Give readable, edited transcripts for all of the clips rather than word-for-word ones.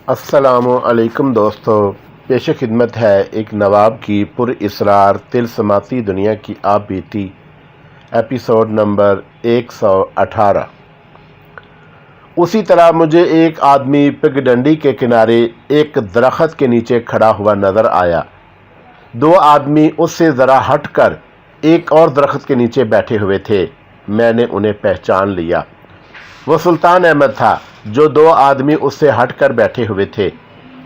अस्सलामु अलैकुम दोस्तों, पेश खिदमत है एक नवाब की पुरइसरार तिलस्माती दुनिया की आप बीती एपिसोड नंबर 118। उसी तरह मुझे एक आदमी पगडंडी के किनारे एक दरख्त के नीचे खड़ा हुआ नज़र आया। दो आदमी उससे ज़रा हटकर एक और दरख्त के नीचे बैठे हुए थे। मैंने उन्हें पहचान लिया। वो सुल्तान अहमद था। जो दो आदमी उससे हटकर बैठे हुए थे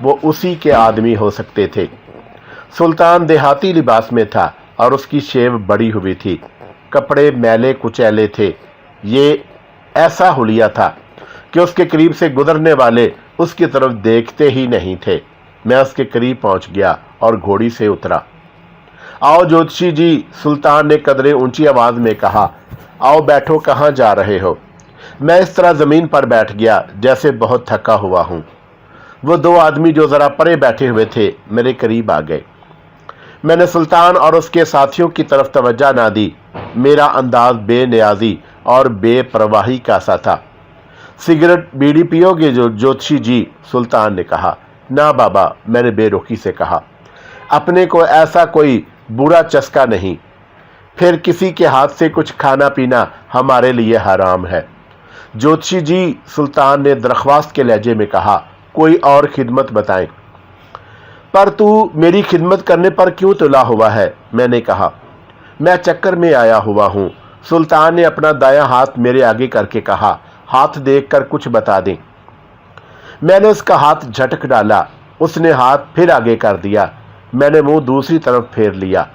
वो उसी के आदमी हो सकते थे। सुल्तान देहाती लिबास में था और उसकी शेव बड़ी हुई थी। कपड़े मैले कुचैले थे। ये ऐसा हुलिया था कि उसके करीब से गुजरने वाले उसकी तरफ देखते ही नहीं थे। मैं उसके करीब पहुंच गया और घोड़ी से उतरा। आओ ज्योतिषी जी, सुल्तान ने कदरे ऊंची आवाज में कहा। आओ बैठो, कहाँ जा रहे हो? मैं इस तरह ज़मीन पर बैठ गया जैसे बहुत थका हुआ हूँ। वो दो आदमी जो ज़रा परे बैठे हुए थे मेरे करीब आ गए। मैंने सुल्तान और उसके साथियों की तरफ तवज्जो ना दी। मेरा अंदाज बेनियाजी और बेपरवाही का सा था। सिगरेट बीड़ी पियोगे जो ज्योतिषी जी? सुल्तान ने कहा। ना बाबा, मैंने बेरुखी से कहा। अपने को ऐसा कोई बुरा चस्का नहीं। फिर किसी के हाथ से कुछ खाना पीना हमारे लिए हराम है। ज्योतिषी जी, सुल्तान ने दरख्वास्त के लहजे में कहा, कोई और खिदमत बताएं। पर तू मेरी खिदमत करने पर क्यों तुला हुआ है? मैंने कहा। मैं चक्कर में आया हुआ हूँ। सुल्तान ने अपना दायां हाथ मेरे आगे करके कहा, हाथ देखकर कुछ बता दें। मैंने उसका हाथ झटक डाला। उसने हाथ फिर आगे कर दिया। मैंने मुंह दूसरी तरफ फेर लिया।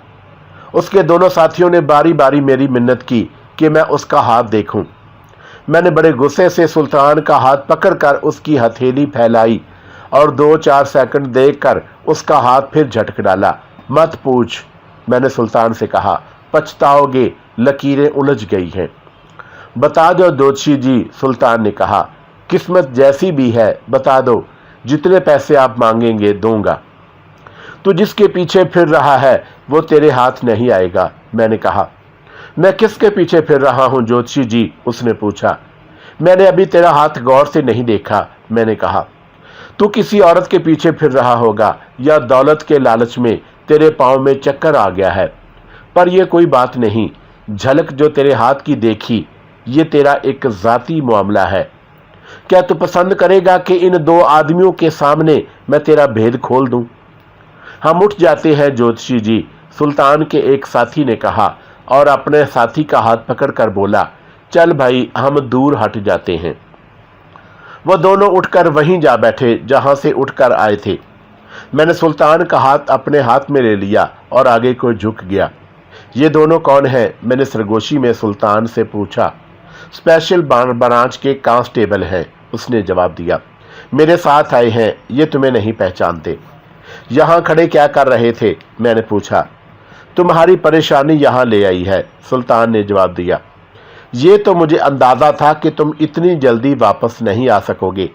उसके दोनों साथियों ने बारी बारी मेरी मिन्नत की कि मैं उसका हाथ देखूं। मैंने बड़े गुस्से से सुल्तान का हाथ पकड़कर उसकी हथेली फैलाई और 2-4 सेकंड देखकर उसका हाथ फिर झटक डाला। मत पूछ, मैंने सुल्तान से कहा, पछताओगे, लकीरें उलझ गई हैं। बता दो ज्योतिषी जी, सुल्तान ने कहा। किस्मत जैसी भी है बता दो, जितने पैसे आप मांगेंगे दूंगा। तू जिसके पीछे फिर रहा है वो तेरे हाथ नहीं आएगा, मैंने कहा। मैं किसके पीछे फिर रहा हूं ज्योतिषी जी? उसने पूछा। मैंने अभी तेरा हाथ गौर से नहीं देखा, मैंने कहा। तू किसी औरत के पीछे फिर रहा होगा या दौलत के लालच में तेरे पांव में चक्कर आ गया है। पर यह कोई बात नहीं। झलक जो तेरे हाथ की देखी ये तेरा एक जाती मामला है। क्या तू पसंद करेगा कि इन दो आदमियों के सामने मैं तेरा भेद खोल दूं? हम उठ जाते हैं ज्योतिषी जी, सुल्तान के एक साथी ने कहा और अपने साथी का हाथ पकड़कर बोला, चल भाई, हम दूर हट जाते हैं। वो दोनों उठकर वहीं जा बैठे जहां से उठकर आए थे। मैंने सुल्तान का हाथ अपने हाथ में ले लिया और आगे को झुक गया। ये दोनों कौन हैं? मैंने सरगोशी में सुल्तान से पूछा। स्पेशल ब्रांच के कांस्टेबल हैं, उसने जवाब दिया। मेरे साथ आए हैं, ये तुम्हें नहीं पहचानते। यहाँ खड़े क्या कर रहे थे? मैंने पूछा। तुम्हारी परेशानी यहाँ ले आई है, सुल्तान ने जवाब दिया। ये तो मुझे अंदाज़ा था कि तुम इतनी जल्दी वापस नहीं आ सकोगे,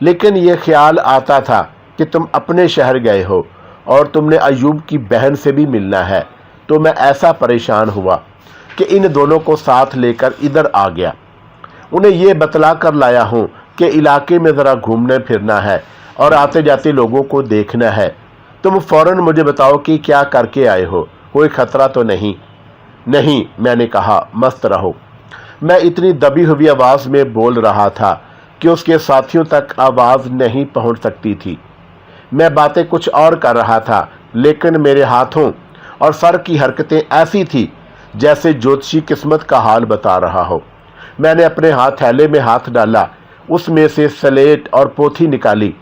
लेकिन ये ख्याल आता था कि तुम अपने शहर गए हो और तुमने अयूब की बहन से भी मिलना है, तो मैं ऐसा परेशान हुआ कि इन दोनों को साथ लेकर इधर आ गया। उन्हें ये बतला कर लाया हूँ कि इलाके में ज़रा घूमने फिरना है और आते जाते लोगों को देखना है। तुम फौरन मुझे बताओ कि क्या करके आए हो, कोई खतरा तो नहीं? नहीं, मैंने कहा, मस्त रहो। मैं इतनी दबी हुई आवाज़ में बोल रहा था कि उसके साथियों तक आवाज़ नहीं पहुंच सकती थी। मैं बातें कुछ और कर रहा था, लेकिन मेरे हाथों और सर की हरकतें ऐसी थी जैसे ज्योतिषी किस्मत का हाल बता रहा हो। मैंने अपने थैले में हाथ डाला, उसमें से स्लेट और पोथी निकाली,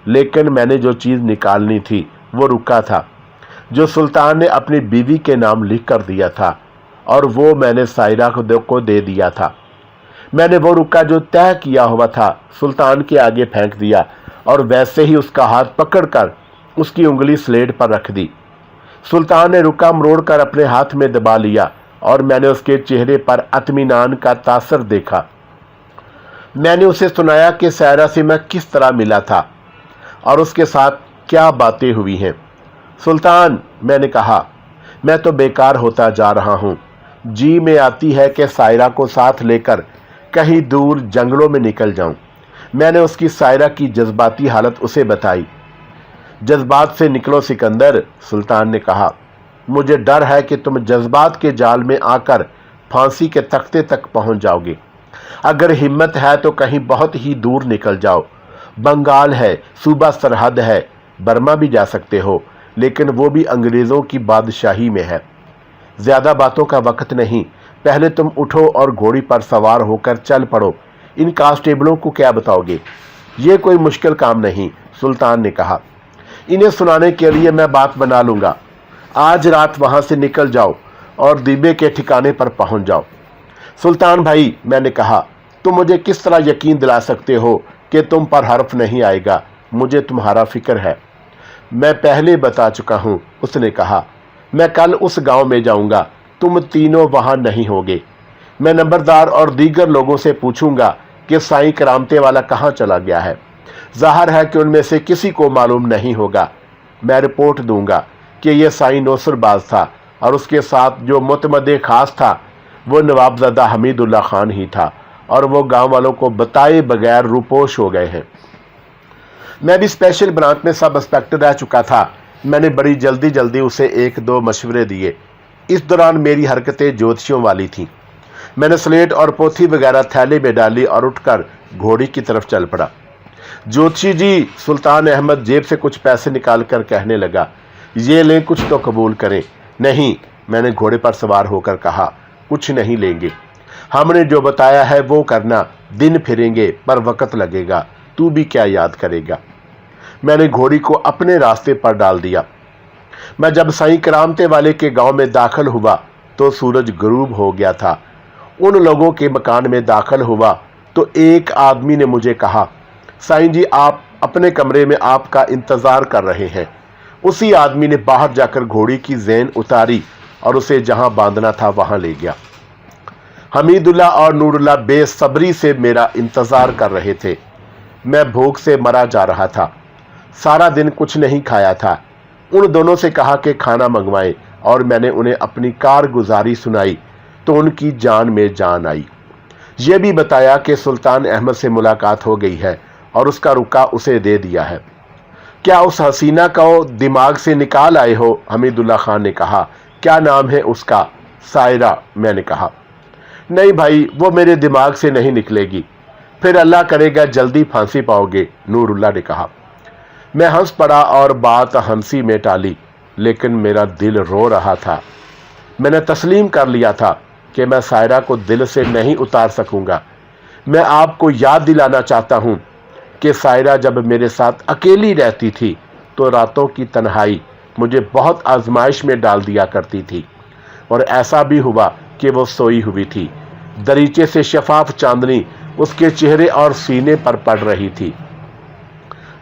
लेकिन मैंने जो चीज़ निकालनी थी वो रुका था, जो सुल्तान ने अपनी बीवी के नाम लिख कर दिया था, और वो मैंने सायरा को दे दिया था। मैंने वो रुका जो तय किया हुआ था सुल्तान के आगे फेंक दिया और वैसे ही उसका हाथ पकड़कर उसकी उंगली स्लेट पर रख दी। सुल्तान ने रुका मरोड़कर अपने हाथ में दबा लिया और मैंने उसके चेहरे पर इत्मीनान का तासर देखा। मैंने उसे सुनाया कि सायरा से मैं किस तरह मिला था और उसके साथ क्या बातें हुई हैं। सुल्तान, मैंने कहा, मैं तो बेकार होता जा रहा हूँ। जी में आती है कि सायरा को साथ लेकर कहीं दूर जंगलों में निकल जाऊं। मैंने उसकी सायरा की जज्बाती हालत उसे बताई। जज्बात से निकलो सिकंदर, सुल्तान ने कहा। मुझे डर है कि तुम जज्बात के जाल में आकर फांसी के तख्ते तक पहुंच जाओगे। अगर हिम्मत है तो कहीं बहुत ही दूर निकल जाओ। बंगाल है, सूबा सरहद है, बर्मा भी जा सकते हो, लेकिन वो भी अंग्रेज़ों की बादशाही में है। ज़्यादा बातों का वक्त नहीं, पहले तुम उठो और घोड़ी पर सवार होकर चल पड़ो। इन कांस्टेबलों को क्या बताओगे? ये कोई मुश्किल काम नहीं, सुल्तान ने कहा। इन्हें सुनाने के लिए मैं बात बना लूँगा। आज रात वहाँ से निकल जाओ और दीबे के ठिकाने पर पहुँच जाओ। सुल्तान भाई, मैंने कहा, तुम मुझे किस तरह यकीन दिला सकते हो कि तुम पर हर्फ नहीं आएगा? मुझे तुम्हारा फिक्र है। मैं पहले बता चुका हूँ, उसने कहा। मैं कल उस गांव में जाऊंगा, तुम तीनों वहां नहीं होगे। मैं नंबरदार और दीगर लोगों से पूछूंगा कि साईं करामते वाला कहाँ चला गया है। ज़ाहिर है कि उनमें से किसी को मालूम नहीं होगा। मैं रिपोर्ट दूंगा कि यह साईं नौसरबाज था और उसके साथ जो मुतमदे खास था वो नवाबजादा हमीदुल्ला खान ही था, और वो गांव वालों को बताए बगैर रूपोश हो गए हैं। मैं भी स्पेशल ब्रांच में सब इंस्पेक्टर रह चुका था। मैंने बड़ी जल्दी उसे एक दो मशवरे दिए। इस दौरान मेरी हरकतें ज्योतिषियों वाली थीं। मैंने स्लेट और पोथी वगैरह थैले में डाली और उठकर घोड़ी की तरफ चल पड़ा। ज्योतिषी जी, सुल्तान अहमद जेब से कुछ पैसे निकाल कर कहने लगा, ये लें, कुछ तो कबूल करें। नहीं, मैंने घोड़े पर सवार होकर कहा, कुछ नहीं लेंगे। हमने जो बताया है वो करना। दिन फिरेंगे पर वक्त लगेगा, तू भी क्या याद करेगा। मैंने घोड़ी को अपने रास्ते पर डाल दिया। मैं जब साईं करामते वाले के गांव में दाखिल हुआ तो सूरज गुरूब हो गया था। उन लोगों के मकान में दाखिल हुआ तो एक आदमी ने मुझे कहा, साईं जी, आप अपने कमरे में आपका इंतजार कर रहे हैं। उसी आदमी ने बाहर जाकर घोड़ी की ज़ेन उतारी और उसे जहां बांधना था वहां ले गया। हमीदुल्ला और नूरुल्लाह बेसब्री से मेरा इंतजार कर रहे थे। मैं भूख से मरा जा रहा था। सारा दिन कुछ नहीं खाया था। उन दोनों से कहा कि खाना मंगवाएं और मैंने उन्हें अपनी कारगुजारी सुनाई तो उनकी जान में जान आई। ये भी बताया कि सुल्तान अहमद से मुलाकात हो गई है और उसका रुका उसे दे दिया है। क्या उस हसीना को दिमाग से निकाल आए हो? हमीदुल्ला खान ने कहा। क्या नाम है उसका? सायरा, मैंने कहा। नहीं भाई, वो मेरे दिमाग से नहीं निकलेगी। फिर अल्लाह करेगा जल्दी फांसी पाओगे, नूरुल्लाह ने कहा। मैं हंस पड़ा और बात हंसी में टाली, लेकिन मेरा दिल रो रहा था। मैंने तस्लीम कर लिया था कि मैं सायरा को दिल से नहीं उतार सकूंगा। मैं आपको याद दिलाना चाहता हूं कि सायरा जब मेरे साथ अकेली रहती थी तो रातों की तन्हाई मुझे बहुत आजमाइश में डाल दिया करती थी, और ऐसा भी हुआ कि वो सोई हुई थी। दरीचे से शफाफ चांदनी उसके चेहरे और सीने पर पड़ रही थी।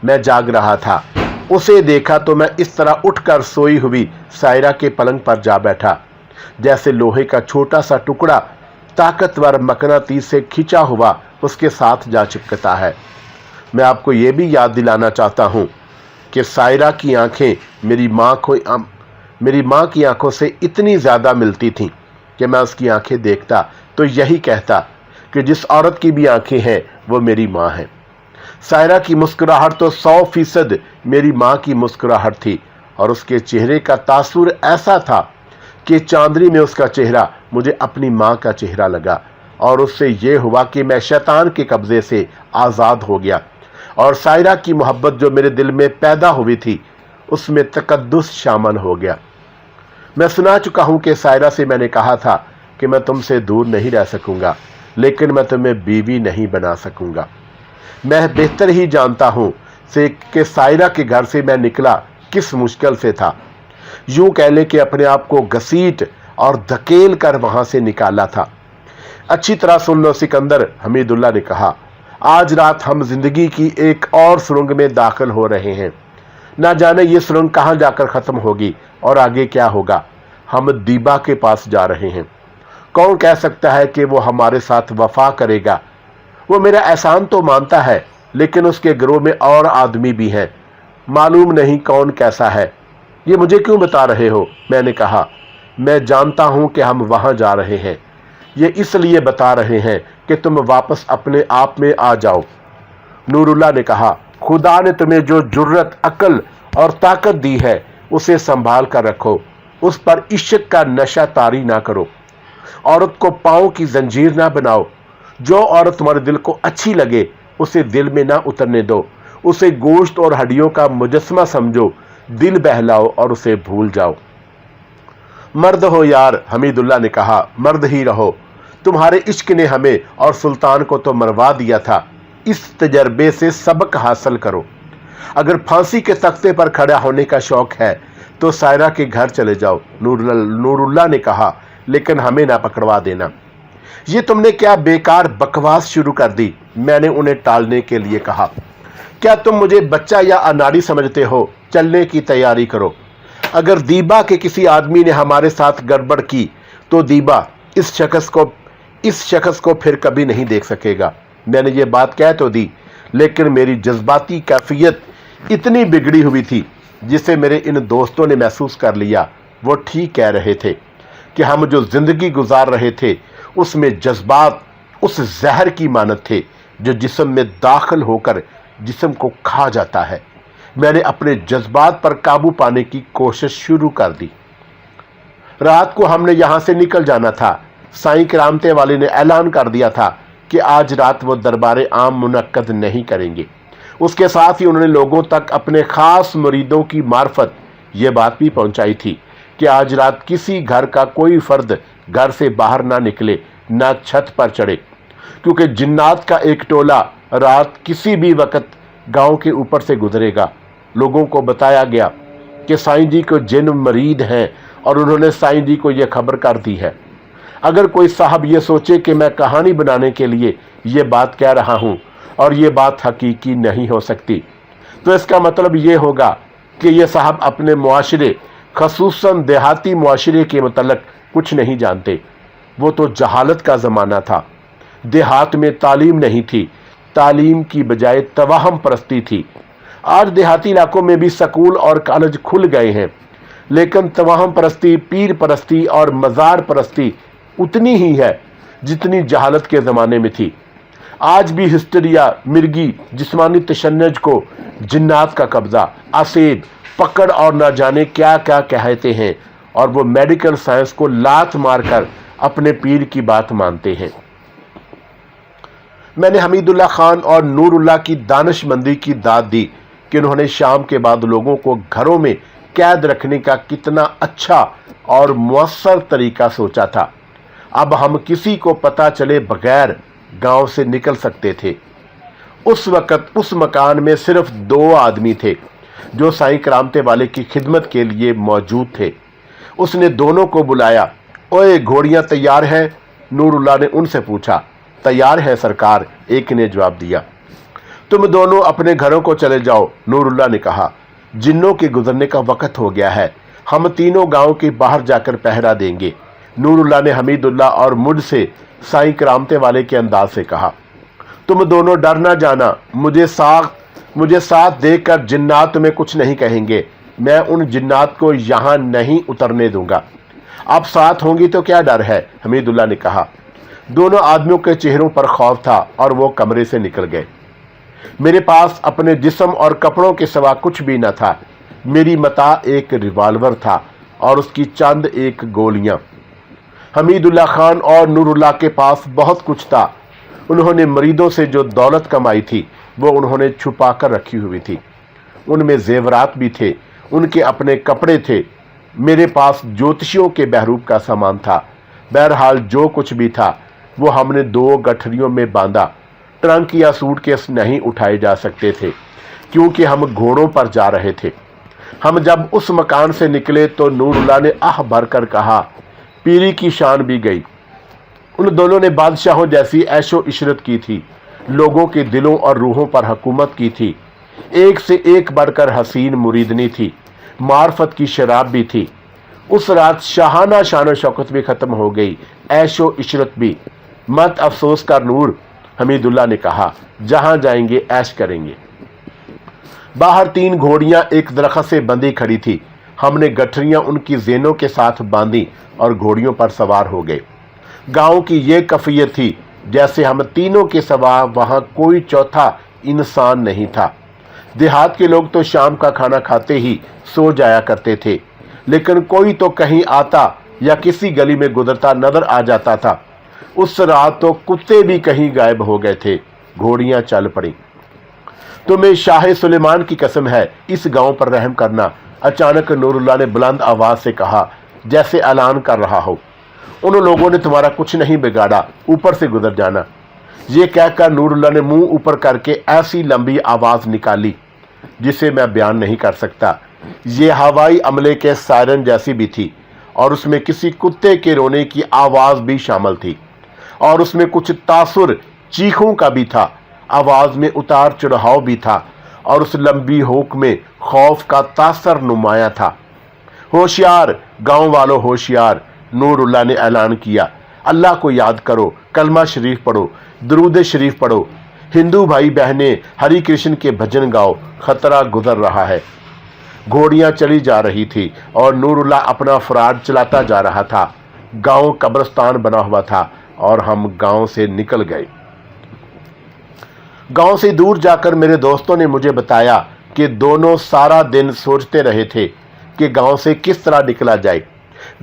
मैं जाग रहा था। उसे देखा तो मैं इस तरह उठकर सोई हुई सायरा के पलंग पर जा बैठा जैसे लोहे का छोटा सा टुकड़ा ताकतवर मकनातीस से खिंचा हुआ उसके साथ जा चिपकता है। मैं आपको ये भी याद दिलाना चाहता हूँ कि सायरा की आंखें मेरी माँ की आंखों से इतनी ज़्यादा मिलती थीं कि मैं उसकी आंखें देखता तो यही कहता कि जिस औरत की भी आंखें हैं वो मेरी माँ है। सायरा की मुस्कुराहट तो 100% मेरी माँ की मुस्कुराहट थी, और उसके चेहरे का तासुर ऐसा था कि चांदनी में उसका चेहरा मुझे अपनी माँ का चेहरा लगा, और उससे ये हुआ कि मैं शैतान के कब्जे से आज़ाद हो गया, और सायरा की मोहब्बत जो मेरे दिल में पैदा हुई थी उसमें तकद्दुस शामिल हो गया। मैं सुना चुका हूँ कि सायरा से मैंने कहा था कि मैं तुमसे दूर नहीं रह सकूँगा, लेकिन मैं तुम्हें बीवी नहीं बना सकूँगा। मैं बेहतर ही जानता हूँ कि सायरा के घर से मैं निकला किस मुश्किल से था। यूं कह लें कि अपने आप को घसीट और धकेल कर वहां से निकाला था। अच्छी तरह सुन लो सिकंदर, हमीदुल्ला ने कहा। आज रात हम जिंदगी की एक और सुरंग में दाखिल हो रहे हैं। ना जाने ये सुरंग कहाँ जाकर खत्म होगी और आगे क्या होगा। हम दीबा के पास जा रहे हैं। कौन कह सकता है कि वो हमारे साथ वफा करेगा। वो मेरा एहसान तो मानता है, लेकिन उसके गिरोह में और आदमी भी हैं। मालूम नहीं कौन कैसा है। ये मुझे क्यों बता रहे हो? मैंने कहा। मैं जानता हूं कि हम वहां जा रहे हैं। ये इसलिए बता रहे हैं कि तुम वापस अपने आप में आ जाओ। नूरुल्लाह ने कहा, खुदा ने तुम्हें जो जुर्रत, अक्ल और ताकत दी है उसे संभाल कर रखो, उस पर इश्क का नशा तारी ना करो, औरत को पांव की जंजीर ना बनाओ। जो औरत तुम्हारे दिल को अच्छी लगे उसे दिल में ना उतरने दो, उसे गोश्त और हड्डियों का मुजस्समा समझो, दिल बहलाओ और उसे भूल जाओ। मर्द हो यार, हमीदुल्लाह ने कहा, मर्द ही रहो। तुम्हारे इश्क ने हमें और सुल्तान को तो मरवा दिया था, इस तजर्बे से सबक हासिल करो। अगर फांसी के तख्ते पर खड़ा होने का शौक है तो सायरा के घर चले जाओ। नूरुल्लाह ने कहा, लेकिन हमें ना पकड़वा देना। ये तुमने क्या बेकार बकवास शुरू कर दी, मैंने उन्हें टालने के लिए कहा। क्या तुम मुझे बच्चा या अनाड़ी समझते हो? चलने की तैयारी करो। अगर दीबा के किसी आदमी ने हमारे साथ गड़बड़ की तो दीबा इस शख्स को फिर कभी नहीं देख सकेगा। मैंने ये बात कह तो दी, लेकिन मेरी जज्बाती कैफियत इतनी बिगड़ी हुई थी जिसे मेरे इन दोस्तों ने महसूस कर लिया। वो ठीक कह रहे थे कि हम जो जिंदगी गुजार रहे थे उसमें जज्बात उस जहर की मानत थे जो जिस्म में दाखिल होकर जिस्म को खा जाता है। मैंने अपने जज्बात पर काबू पाने की कोशिश शुरू कर दी। रात को हमने यहां से निकल जाना था। साईं करामते वाले ने ऐलान कर दिया था कि आज रात वो दरबार आम मुनक्कद नहीं करेंगे। उसके साथ ही उन्होंने लोगों तक अपने खास मुरीदों की मार्फत ये बात भी पहुंचाई थी कि आज रात किसी घर का कोई फर्द घर से बाहर ना निकले, ना छत पर चढ़े, क्योंकि जिन्नात का एक टोला रात किसी भी वक्त गांव के ऊपर से गुजरेगा। लोगों को बताया गया कि साईं जी को जिन मरीद हैं और उन्होंने साईं जी को यह खबर कर दी है। अगर कोई साहब ये सोचे कि मैं कहानी बनाने के लिए ये बात कह रहा हूँ और ये बात हकीकी नहीं हो सकती, तो इसका मतलब ये होगा कि ये साहब अपने मुआशरे, खसूसन देहाती मुआशरे के मतलब कुछ नहीं जानते। वो तो जहालत का ज़माना था। देहात में तालीम नहीं थी, तालीम की बजाय तवाहम परस्ती थी। आज देहाती इलाकों में भी स्कूल और कॉलेज खुल गए हैं, लेकिन तवाहम परस्ती, पीर परस्ती और मज़ार परस्ती उतनी ही है जितनी जहालत के ज़माने में थी। आज भी हिस्टेरिया, मिर्गी, जिस्मानी तशन्नुज को जिन्नात का कब्जा, आसेब, पकड़ और ना जाने क्या क्या कहते हैं, और वो मेडिकल साइंस को लात मारकर अपने पीर की बात मानते हैं। मैंने हमीदुल्लाह खान और नूरुल्लाह की दानिशमंदी की दाद दी कि उन्होंने शाम के बाद लोगों को घरों में कैद रखने का कितना अच्छा और मुअस्सर तरीका सोचा था। अब हम किसी को पता चले बगैर गांव से निकल सकते थे। उस वक़्त उस मकान में सिर्फ 2 आदमी थे जो साईं करामते वाले की खिदमत के लिए मौजूद थे। उसने दोनों को बुलाया। ओए, घोड़ियां तैयार हैं? नूरुल्लाह ने उनसे पूछा। तैयार है सरकार, एक ने जवाब दिया। तुम दोनों अपने घरों को चले जाओ, नूरुल्लाह ने कहा। जिन्नों के गुजरने का वक्त हो गया है, हम तीनों गांव के बाहर जाकर पहरा देंगे। नूरुल्लाह ने हमीदुल्लाह और मुझसे साईं करामते वाले के अंदाज से कहा। तुम दोनों डर ना जाना, मुझे साथ देखकर जिन्नात में कुछ नहीं कहेंगे। मैं उन जिन्नात को यहाँ नहीं उतरने दूंगा। आप साथ होंगी तो क्या डर है, हमीदुल्लाह ने कहा। दोनों आदमियों के चेहरों पर खौफ था और वो कमरे से निकल गए। मेरे पास अपने जिस्म और कपड़ों के सिवा कुछ भी न था। मेरी मता एक रिवाल्वर था और उसकी चंद एक गोलियां। हमीदुल्लाह खान और नूरुल्लाह के पास बहुत कुछ था। उन्होंने मरीदों से जो दौलत कमाई थी वो उन्होंने छुपा कर रखी हुई थी। उनमें जेवरात भी थे, उनके अपने कपड़े थे। मेरे पास ज्योतिषियों के बहरूप का सामान था। बहरहाल जो कुछ भी था वो हमने 2 गठरियों में बांधा। ट्रंक या सूटकेस नहीं उठाए जा सकते थे क्योंकि हम घोड़ों पर जा रहे थे। हम जब उस मकान से निकले तो नूरुल्लाह ने आह भर कर कहा, पीरी की शान भी गई। उन दोनों ने बादशाहों जैसी ऐशो इशरत की थी, लोगों के दिलों और रूहों पर हुकूमत की थी। एक से एक बढ़कर हसीन मुरीदनी थी, मार्फत की शराब भी थी। उस रात शाहाना शान शौकत भी खत्म हो गई, ऐशो इशरत भी। मत अफसोस कर नूर, हमीदुल्लाह ने कहा, जहां जाएंगे ऐश करेंगे। बाहर 3 घोड़ियां एक दरख्त से बंधी खड़ी थी। हमने गठरियां उनकी जेनों के साथ बांधी और घोड़ियों पर सवार हो गए। गांव की ये कैफियत थी जैसे हम तीनों के सिवा वहां कोई चौथा इंसान नहीं था। देहात के लोग तो शाम का खाना खाते ही सो जाया करते थे, लेकिन कोई तो कहीं आता या किसी गली में गुजरता नजर आ जाता था। उस रात तो कुत्ते भी कहीं गायब हो गए थे। घोड़ियां चल पड़ी। तुम्हें शाह सुलेमान की कसम है, इस गांव पर रहम करना, अचानक नूरुल्लाह ने बुलंद आवाज से कहा, जैसे ऐलान कर रहा हो। उन लोगों ने तुम्हारा कुछ नहीं बिगाड़ा, ऊपर से गुजर जाना। ये कहकर नूरुल्लाह ने मुंह ऊपर करके ऐसी लंबी आवाज निकाली जिसे मैं बयान नहीं कर सकता। ये हवाई अमले के सायरन जैसी भी थी, और उसमें किसी कुत्ते के रोने की आवाज भी शामिल थी, और उसमें कुछ तासुर चीखों का भी था। आवाज में उतार चढ़ाव भी था, और उस लंबी होक में खौफ का तासर नुमाया था। होशियार गांव वालों, होशियार, नूरुल्लाह ने ऐलान किया। अल्लाह को याद करो, कलमा शरीफ पढ़ो, दरूद शरीफ पढ़ो। हिंदू भाई बहनें हरि कृष्ण के भजन गाओ, खतरा गुजर रहा है। घोड़ियां चली जा रही थी और नूरुल्लाह अपना फराड चलाता जा रहा था। गांव कब्रिस्तान बना हुआ था और हम गांव से निकल गए। गांव से दूर जाकर मेरे दोस्तों ने मुझे बताया कि दोनों सारा दिन सोचते रहे थे कि गांव से किस तरह निकला जाए।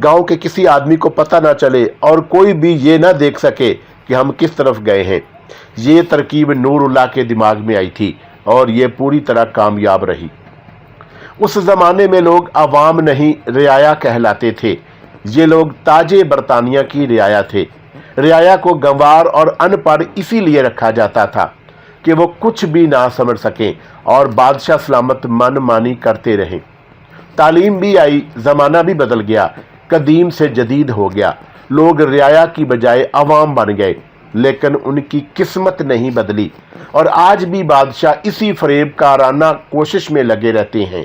गांव के किसी आदमी को पता ना चले और कोई भी ये ना देख सके कि हम किस तरफ गए हैं। ये तरकीब नूरुल्लाह के दिमाग में आई थी और ये पूरी तरह कामयाब रही। उस जमाने में लोग अवाम नहीं, रियाया कहलाते थे। ये लोग ताजे बरतानिया की रियाया थे। रियाया को गंवार और अनपढ़ इसीलिए रखा जाता था कि वो कुछ भी ना समझ सकें और बादशाह सलामत मनमानी करते रहें। तालीम भी आई, जमाना भी बदल गया, कदीम से जदीद हो गया। लोग रियाया की बजाय अवाम बन गए, लेकिन उनकी किस्मत नहीं बदली और आज भी बादशाह इसी फरेब काराना कोशिश में लगे रहते हैं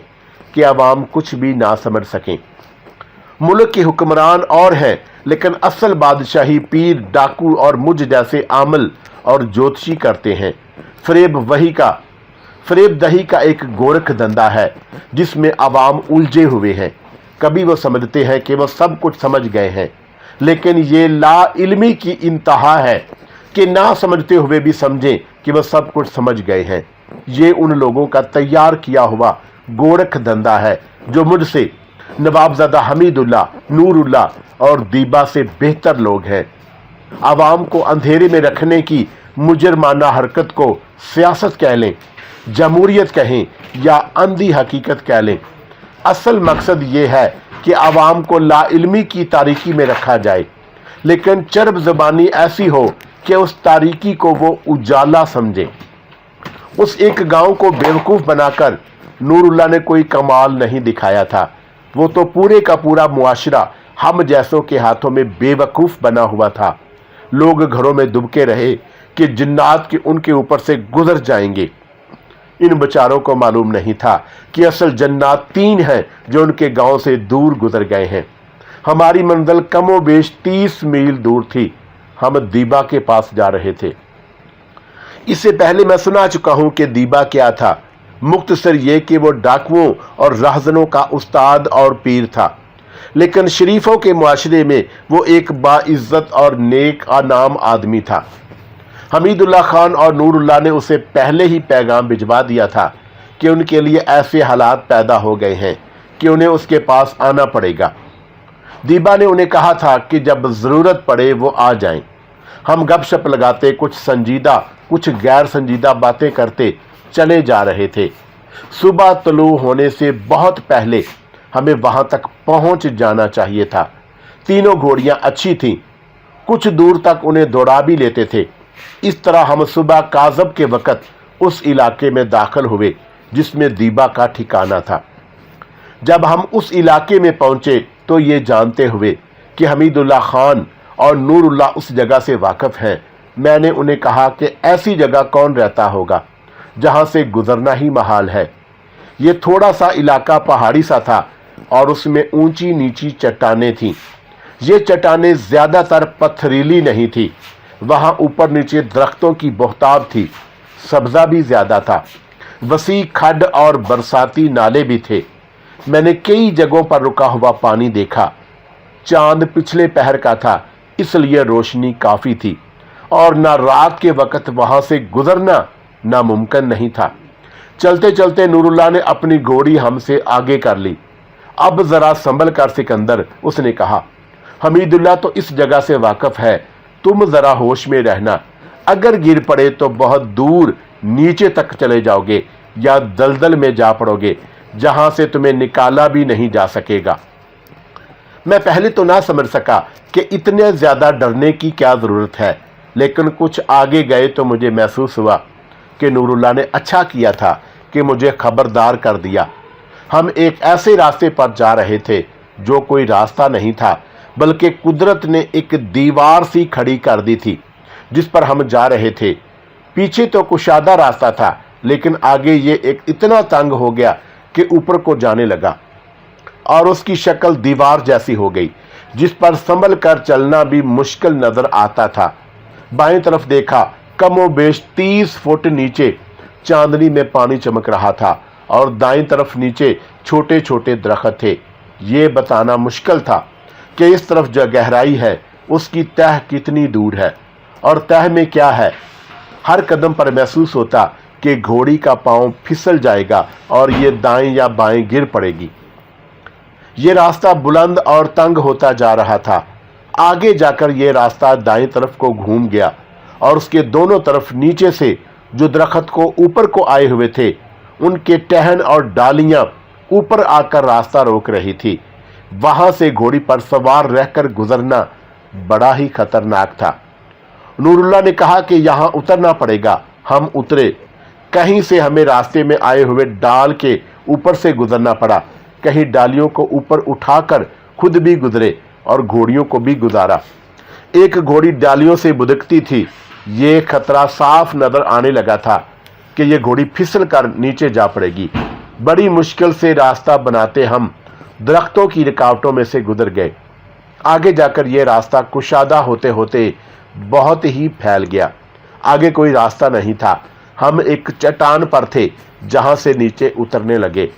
कि अवाम कुछ भी ना समझ सकें। मुल्क के हुक्मरान और हैं, लेकिन असल बादशाही पीर, डाकू और मुझ जैसे आमल और ज्योतिषी करते हैं। फरेब दही का एक गोरख धंधा है जिसमें अवाम उलझे हुए हैं। कभी वो समझते हैं कि वो सब कुछ समझ गए हैं, लेकिन ये ला इल्मी की इंतहा है कि ना समझते हुए भी समझें कि वो सब कुछ समझ गए हैं। ये उन लोगों का तैयार किया हुआ गोरख धंधा है जो मुझसे, नवाबजादा हमीदुल्लाह, नूरुल्लाह और दीबा से बेहतर लोग हैं। आवाम को अंधेरे में रखने की मुजरमाना हरकत को सियासत कह लें, जमहूरियत कहें या अंधी हकीकत कह लें, असल मकसद ये है कि आवाम को लाइल्मी की तारीकी में रखा जाए, लेकिन चरब ज़बानी ऐसी हो कि उस तारीकी को वो उजाला समझे। उस एक गांव को बेवकूफ़ बनाकर नूरुल्लाह ने कोई कमाल नहीं दिखाया था। वो तो पूरे का पूरा मुआशरा हम जैसों के हाथों में बेवकूफ़ बना हुआ था। लोग घरों में दुबके रहे कि जिन्नात के उनके ऊपर से गुजर जाएंगे। इन बेचारों को मालूम नहीं था कि असल जन्नात 3 हैं जो उनके गांव से दूर गुजर गए हैं। हमारी मंजिल कमोबेश 30 मील दूर थी। हम दीबा के पास जा रहे थे। इससे पहले मैं सुना चुका हूं कि दीबा क्या था। मुख्तसर ये कि वो डाकुओं और राहजनों का उस्ताद और पीर था, लेकिन शरीफों के मुआशरे में वो एक बाइज्जत और नेक नाम आदमी था। हमीदुल्लाह खान और नूरुल्लाह ने उसे पहले ही पैगाम भिजवा दिया था कि उनके लिए ऐसे हालात पैदा हो गए हैं कि उन्हें उसके पास आना पड़ेगा। दीबा ने उन्हें कहा था कि जब ज़रूरत पड़े वो आ जाएं। हम गपशप लगाते, कुछ संजीदा कुछ गैर संजीदा बातें करते चले जा रहे थे। सुबह तुलू होने से बहुत पहले हमें वहां तक पहुंच जाना चाहिए था। तीनों घोड़ियां अच्छी थीं, कुछ दूर तक उन्हें दौड़ा भी लेते थे। इस तरह हम सुबह काजब के वक़्त उस इलाके में दाखिल हुए जिसमें दीबा का ठिकाना था। जब हम उस इलाके में पहुंचे तो ये जानते हुए कि हमीदुल्लाह खान और नूरुल्लाह उस जगह से वाकिफ़ हैं, मैंने उन्हें कहा कि ऐसी जगह कौन रहता होगा जहां से गुजरना ही महाल है। ये थोड़ा सा इलाका पहाड़ी सा था और उसमें ऊंची नीची चट्टानें थीं। ये चट्टानें ज़्यादातर पथरीली नहीं थी, वहां ऊपर नीचे दरख्तों की बहुताब थी। सब्ज़ा भी ज़्यादा था। वसी खड्ड और बरसाती नाले भी थे। मैंने कई जगहों पर रुका हुआ पानी देखा। चांद पिछले पहर का था, इसलिए रोशनी काफ़ी थी और न रात के वक़्त वहां से गुजरना नामुमकिन नहीं था। चलते चलते नूरुल्लाह ने अपनी घोड़ी हमसे आगे कर ली। अब जरा संभल कर सिकंदर, उसने कहा। हमीदुल्लाह तो इस जगह से वाकिफ है, तुम जरा होश में रहना, अगर गिर पड़े तो बहुत दूर नीचे तक चले जाओगे या दलदल में जा पड़ोगे, जहां से तुम्हें निकाला भी नहीं जा सकेगा। मैं पहले तो ना समझ सका कि इतने ज्यादा डरने की क्या जरूरत है, लेकिन कुछ आगे गए तो मुझे महसूस हुआ कि नूरुल्लाह ने अच्छा किया था कि मुझे खबरदार कर दिया। हम एक ऐसे रास्ते पर जा रहे थे जो कोई रास्ता नहीं था, बल्कि कुदरत ने एक दीवार सी खड़ी कर दी थी जिस पर हम जा रहे थे। पीछे तो कुशादा रास्ता था, लेकिन आगे ये एक इतना तंग हो गया कि ऊपर को जाने लगा और उसकी शक्ल दीवार जैसी हो गई, जिस पर संभल कर चलना भी मुश्किल नजर आता था। बाएं तरफ देखा, कमोबेश 30 फुट नीचे चांदनी में पानी चमक रहा था और दाईं तरफ नीचे छोटे छोटे दरख्त थे। ये बताना मुश्किल था कि इस तरफ जो गहराई है उसकी तह कितनी दूर है और तह में क्या है। हर कदम पर महसूस होता कि घोड़ी का पांव फिसल जाएगा और ये दाएं या बाएं गिर पड़ेगी। ये रास्ता बुलंद और तंग होता जा रहा था। आगे जाकर यह रास्ता दाएं तरफ को घूम गया और उसके दोनों तरफ नीचे से जो दरख्त को ऊपर को आए हुए थे, उनके टहन और डालियां ऊपर आकर रास्ता रोक रही थी। वहां से घोड़ी पर सवार रहकर गुजरना बड़ा ही खतरनाक था। नूरुल्लाह ने कहा कि यहाँ उतरना पड़ेगा। हम उतरे। कहीं से हमें रास्ते में आए हुए डाल के ऊपर से गुजरना पड़ा, कहीं डालियों को ऊपर उठाकर खुद भी गुजरे और घोड़ियों को भी गुजारा। एक घोड़ी डालियों से बुदकती थी। ये खतरा साफ नजर आने लगा था कि ये घोड़ी फिसल कर नीचे जा पड़ेगी। बड़ी मुश्किल से रास्ता बनाते हम दरख्तों की रुकावटों में से गुजर गए। आगे जाकर यह रास्ता कुशादा होते होते बहुत ही फैल गया। आगे कोई रास्ता नहीं था। हम एक चट्टान पर थे जहां से नीचे उतरने लगे।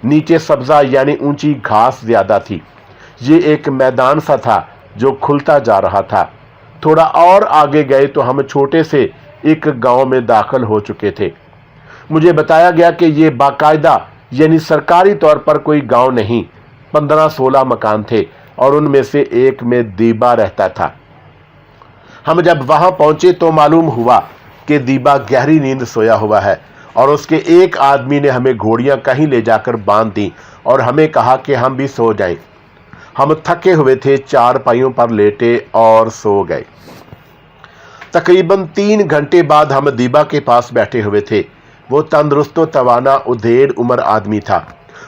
नीचे सब्जा यानी ऊंची घास ज्यादा थी। ये एक मैदान सा था जो खुलता जा रहा था। थोड़ा और आगे गए तो हम छोटे से एक गांव में दाखिल हो चुके थे। मुझे बताया गया कि ये बाकायदा यानी सरकारी तौर पर कोई गांव नहीं, 15-16 मकान थे और उनमें से एक में दीबा रहता था। हम जब वहां पहुंचे तो मालूम हुआ कि दीबा गहरी नींद सोया हुआ है और उसके एक आदमी ने हमें घोड़ियां कहीं ले जाकर बांध दी और हमें कहा कि हम भी सो जाएं। हम थके हुए थे, चारपाइयों पर लेटे और सो गए। तकरीबन 3 घंटे बाद हम दीबा के पास बैठे हुए थे। वो तंदुरुस्त तवाना उधेड़ उम्र आदमी था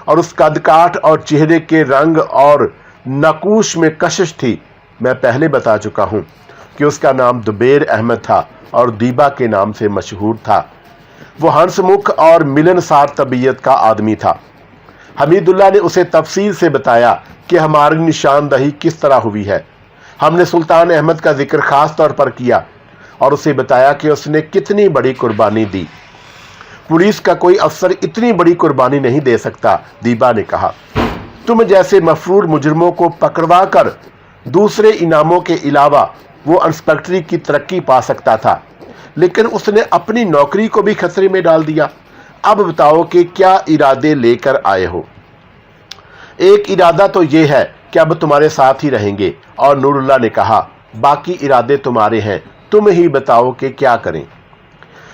और उस कदकाठ और चेहरे के रंग और नकूश में कशिश थी। मैं पहले बता चुका हूं कि उसका नाम दुबेर अहमद था और दीबा के नाम से मशहूर था। वो हंसमुख और मिलनसार तबीयत का आदमी था। हमीदुल्लाह ने उसे तफसील से बताया कि हमारी निशानदही किस तरह हुई है। हमने सुल्तान अहमद का जिक्र खास तौर पर किया और उसे बताया कि उसने कितनी बड़ी कुर्बानी दी। पुलिस का कोई अफसर इतनी बड़ी कुर्बानी नहीं दे सकता, दीबा ने कहा। तुम जैसे मफरूर मुजरमों को पकड़वा कर दूसरे इनामों के अलावा वो इंस्पेक्टरी की तरक्की पा सकता था, लेकिन उसने अपनी नौकरी को भी खतरे में डाल दिया। अब बताओ कि क्या इरादे लेकर आए हो? एक इरादा तो ये है कि अब तुम्हारे साथ ही रहेंगे, और नूरुल्लाह ने कहा बाकी इरादे तुम्हारे हैं, तुम ही बताओ कि क्या करें।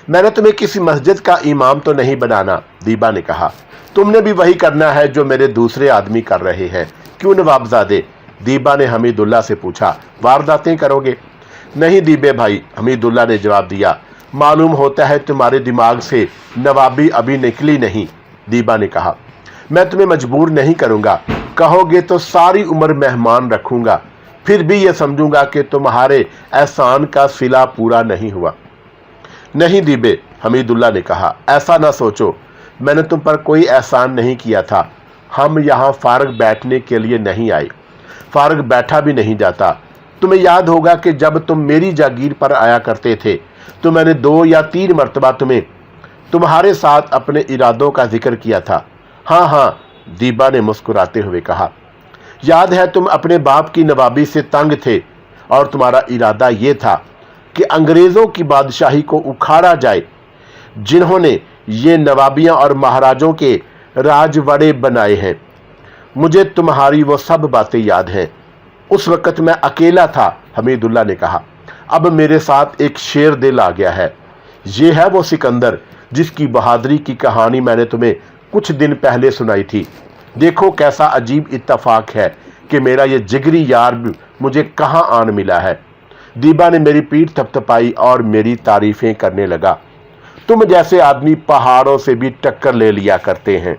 मैंने तुम्हें किसी मस्जिद का इमाम तो नहीं बनाना, दीबा ने कहा। तुमने भी वही करना है जो मेरे दूसरे आदमी कर रहे हैं, क्यों नवाबजादे? दीबा ने हमीदुल्लाह से पूछा। वारदातें करोगे? नहीं दीबे भाई, हमीदुल्लाह ने जवाब दिया। मालूम होता है तुम्हारे दिमाग से नवाबी अभी निकली नहीं, दीबा ने कहा। मैं तुम्हें मजबूर नहीं करूंगा, कहोगे तो सारी उम्र मेहमान रखूंगा, फिर भी यह समझूंगा कि तुम्हारे एहसान का सिला पूरा नहीं हुआ। नहीं दीबे, हमीदुल्लाह ने कहा, ऐसा ना सोचो, मैंने तुम पर कोई एहसान नहीं किया था। हम यहाँ फारग बैठने के लिए नहीं आए, फारग बैठा भी नहीं जाता। तुम्हें याद होगा कि जब तुम मेरी जागीर पर आया करते थे तो मैंने 2 या 3 मरतबा तुम्हारे साथ अपने इरादों का जिक्र किया था। हाँ हाँ, दीबा ने मुस्कुराते हुए कहा। याद है तुम अपने बाप की नवाबी से तंग थे और तुम्हारा इरादा यह था कि अंग्रेजों की बादशाही को उखाड़ा जाए। जिन्होंने ये नवाबियां और महाराजों के राजवाड़े बनाए हैं। मुझे तुम्हारी वो सब बातें याद हैं। उस वक्त मैं अकेला था, हमीदुल्लाह ने कहा। अब मेरे साथ एक शेर दिल आ गया है। ये है वो सिकंदर जिसकी बहादुरी की कहानी मैंने तुम्हें कुछ दिन पहले सुनाई थी। देखो कैसा अजीब इत्तेफाक है कि मेरा ये जिगरी यार मुझे कहाँ आन मिला है। दीबा ने मेरी पीठ थपथपाई और मेरी तारीफें करने लगा। तुम जैसे आदमी पहाड़ों से भी टक्कर ले लिया करते हैं।